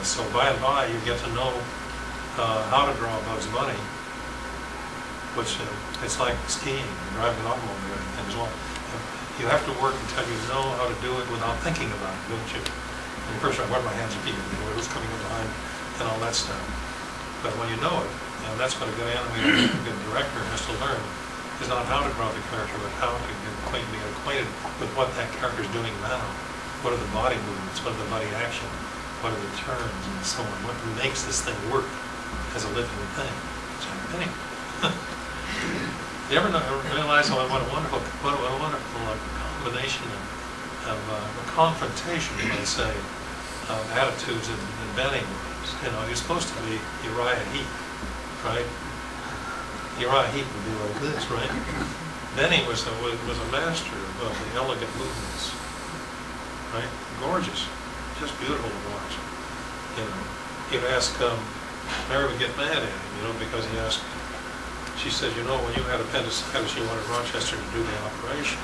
so by and by you get to know how to draw Bugs Bunny, which it's like skiing, driving an automobile, and as well. You have to work until you know how to do it without thinking about it, don't you? And first I wear my hands and feet, what's coming in behind, and all that stuff. But when you know it, and that's what a good animator, a good director has to learn, is not how to draw the character, but how to get acquainted with what that character is doing now. What are the body movements? What are the body action? What are the turns and so on? What makes this thing work as a living thing? So anyway, you ever realize what a wonderful combination of a confrontation, you might say, of attitudes that Benny was. You know, he was supposed to be Uriah Heep, right? Uriah Heep would be like this, right? Benny was a master of the elegant movements, right? Gorgeous, just beautiful to watch. You know, he'd ask, Mary would get mad at him, you know, because he asked, she said, you know, when you had appendicitis, you wanted Rochester to do the operation.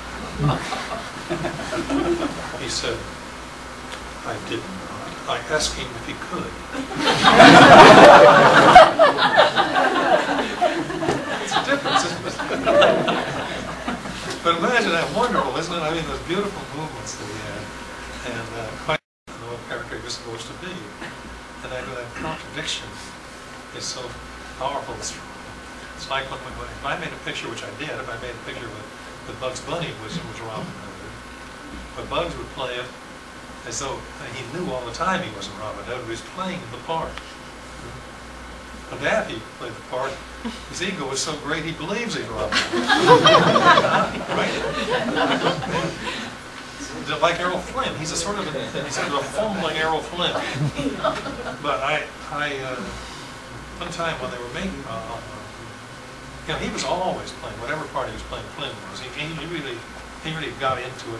He said, I did not. I asked him if he could. It's a difference, isn't it? But imagine that wonderful, isn't it? I mean, those beautiful movements that he had, and quite what character he was supposed to be. And that contradiction is so powerful and strong. It's like when if I made a picture, which I did, if I made a picture with Bugs Bunny, was Robin Hood, but Bugs would play it as though he knew all the time he wasn't Robin Hood. He was playing the part. When Daffy played the part, his ego was so great he believes he's Robin Hood. Right? Like Errol Flynn, he's a sort of a fumbling Errol Flynn. But one time when they were making, you know, he was always playing whatever part he was playing. Flynn was. He really got into it,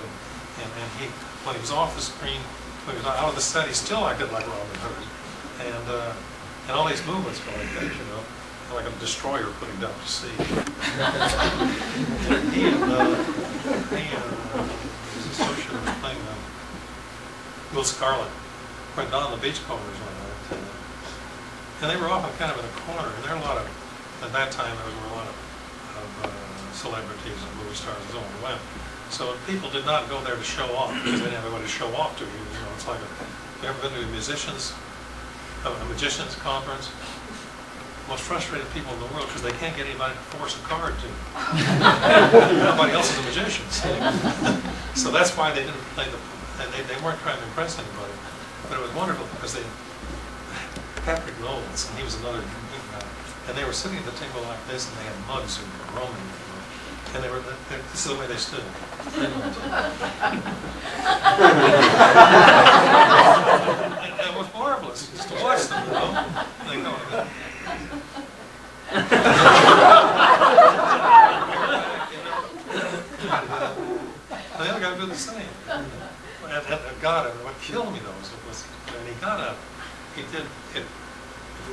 and he, when he was off the screen, when he was out of the set, he still acted like Robin Hood, and all these movements were like that, you know, like a destroyer putting down to sea. He his associate was playing Will Scarlet, went down the Beachcombers one night, and they were often kind of in a corner, and there were a lot of. At that time, there were a lot of celebrities and movie stars and so on went. So people did not go there to show off because they didn't have anybody to show off to. You know, it's like you ever been to a magician's conference? Most frustrated people in the world because they can't get anybody to force a card to. Nobody else is a magician. So that's why they didn't play they weren't trying to impress anybody. But it was wonderful because Patrick Knowles, and he was another big guy. And they were sitting at the table like this, and they had mugs and roaming, you know. And this is the way they stood. It was marvelous just to watch them, you know. They go, the other guy would do the same. And God, what killed me though was when he got up, he did it.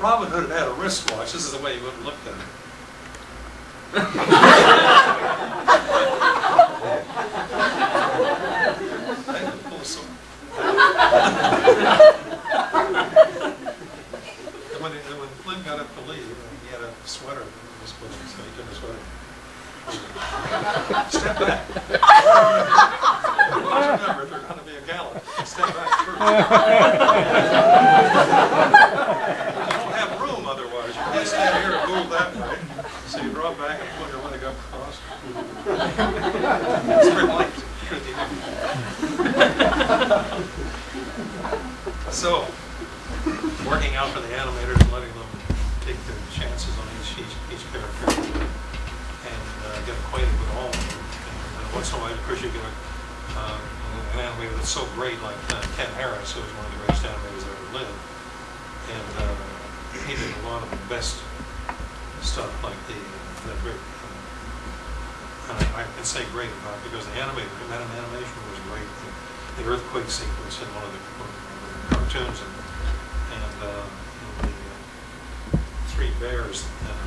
Robin Hood had a wristwatch. This is the way he would have looked at it. I had to pull a sword. And when Flynn got up to leave, he had a sweater that was supposed to, so he took a sweater. Step back. Always remember, if you're going to be a gallant, step back first. Otherwise, you can't stand here and move that way. So you draw back and put your leg up across. It's very light. So, working out for the animators and letting them take their chances on each character and get acquainted with all of them. And once in a while, of course, you get an animator that's so great like Ken Harris, who was one of the greatest animators that ever lived. And he did a lot of the best stuff, like the great, and I can say great about it because the animation was great. The earthquake sequence in one of the cartoons, and the Three Bears,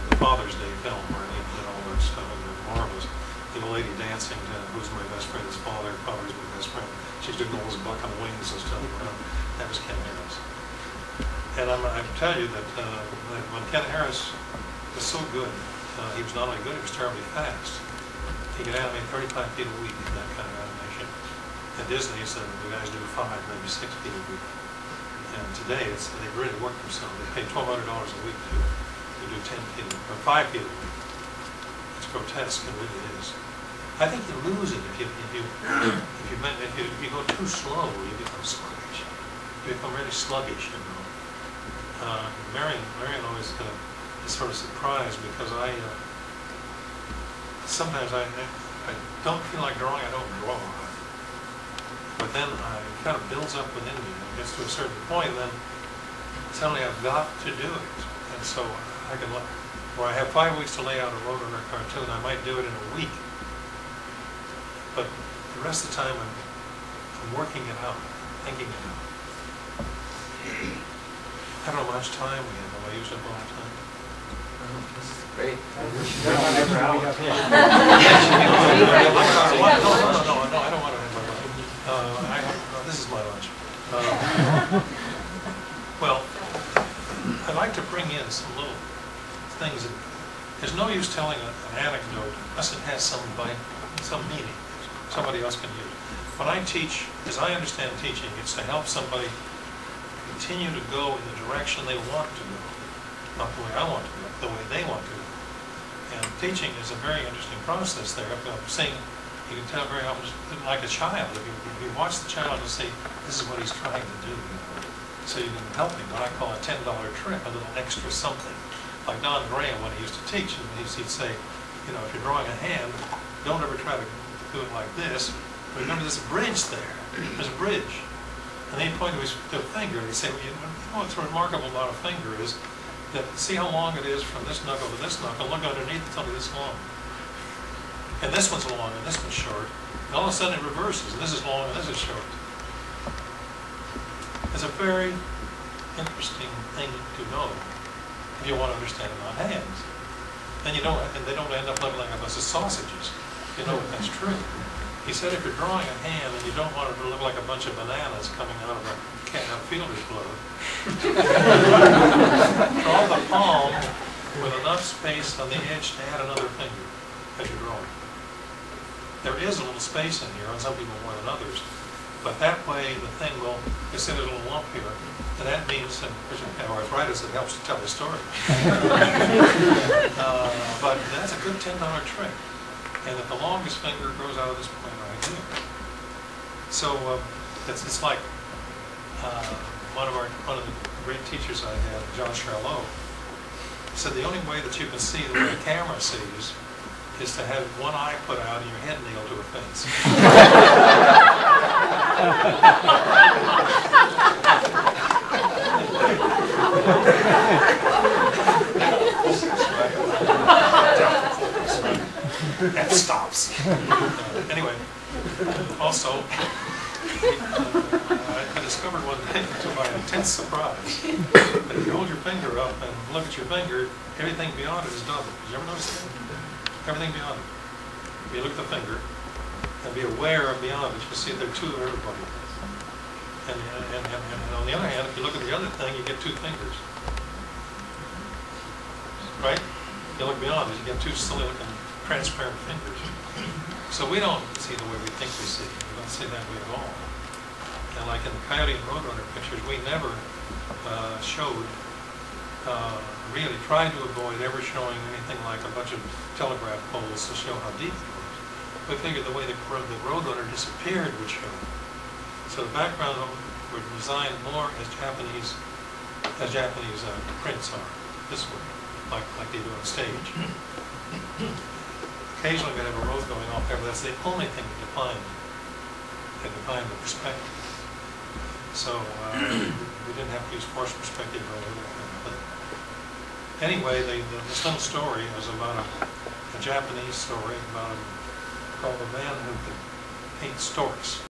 the Father's Day film where he did all that stuff, and they're marvelous. The lady dancing to Who's My Best Friend's Father's My Best Friend. She's doing all this buck on the wings and stuff. That was Ken Harris. And I tell you that when Ken Harris was so good, he was not only good, he was terribly fast. He could animate 35 feet a week, that kind of animation. At Disney, so the guys do 5, maybe 6 feet a week. And today, they've really worked themselves. They pay $1,200 a week to do 10 feet or 5 feet a week. It's grotesque, it really is. I think you lose it if you go too slow. You become sluggish. You become really sluggish, you know. Marion always is sort of surprised because sometimes I don't feel like drawing. I don't draw. But then it kind of builds up within me. It gets to a certain point, and then suddenly I've got to do it. And so I can, where I have 5 weeks to lay out a Roadrunner cartoon, I might do it in a week. But the rest of the time I'm working it out, thinking it out. I don't know how much time we have. Have I used up all the time? This is great. No, I don't want to have my lunch. This is my lunch. Well, I like to bring in some little things. There's no use telling an anecdote unless it has some meaning. Somebody else can use it. When I teach, as I understand teaching, it's to help somebody continue to go in the direction they want to go. Not the way I want to go, the way they want to go. And teaching is a very interesting process there. You can tell very often, like a child, if you watch the child and say, this is what he's trying to do, you know, so you can help him. What I call a $10 trick, a little extra something. Like Don Graham, when he used to teach, he'd say, you know, if you're drawing a hand, don't ever try to do it like this. But remember, there's a bridge there. There's a bridge. And then he'd point to his finger and he'd say, well, you know what's remarkable about a finger is that see how long it is from this knuckle to this knuckle. Look underneath, it's only this long. And this one's long and this one's short. And all of a sudden it reverses, and this is long and this is short. It's a very interesting thing to know if you want to understand about hands. And they don't end up looking like a bunch of sausages. You know that that's true. He said if you're drawing a hand and you don't want it to look like a bunch of bananas coming out of a can of fielder's glove, draw the palm with enough space on the edge to add another finger as you're drawing. There is a little space in here, on some people more than others, but that way the thing will, you see there's a little lump here, and that means, and of course you have arthritis, it helps to tell the story. But that's a good $10 trick. And that the longest finger grows out of this point right here. So it's like one of the great teachers I had, John Charlot, said the only way that you can see the way the camera sees is to have one eye put out and your head nailed to a fence. That stops. Anyway, also, I discovered one day, to my intense surprise, that if you hold your finger up and look at your finger, everything beyond it is double. Did you ever notice that? Everything beyond it. If you look at the finger and be aware of beyond it, you'll see there are two of everybody. And on the other hand, if you look at the other thing, you get two fingers. Right? If you look beyond it, you get two silly looking transparent fingers. So we don't see the way we think we see. We don't see that way at all. And like in the Coyote and Roadrunner pictures, we never really tried to avoid ever showing anything like a bunch of telegraph poles to show how deep it was. We figured the way the Roadrunner disappeared would show. So the backgrounds were designed more as Japanese prints are, this way, like they do on stage. Occasionally we have a road going off there, but that's the only thing that defined the perspective. So we didn't have to use forced perspective or anything. Anyway, this little story was about a Japanese story about called The Man Who Could Paint Storks.